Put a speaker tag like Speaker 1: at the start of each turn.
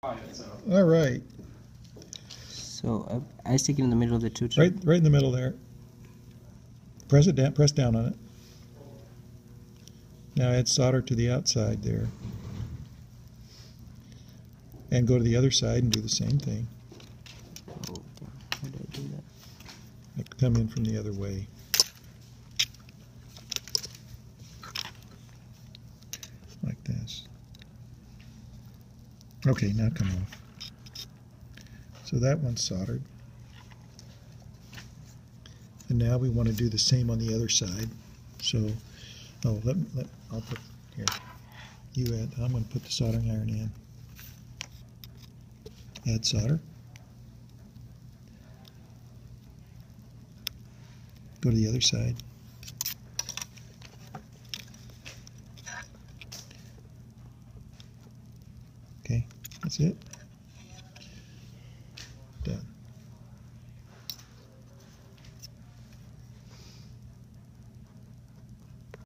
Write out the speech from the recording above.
Speaker 1: All right,
Speaker 2: So I stick it in the middle of the two.
Speaker 1: right in the middle there. Press it down. Press down on it. Now add solder to the outside there, and go to the other side and do the same thing.
Speaker 2: Oh, how do I do that?
Speaker 1: Like come in from the other way. Like this. Okay, now come off. So that one's soldered. And now we want to do the same on the other side. So, I'll put, here, I'm going to put the soldering iron in. Add solder. Go to the other side. Okay, that's it.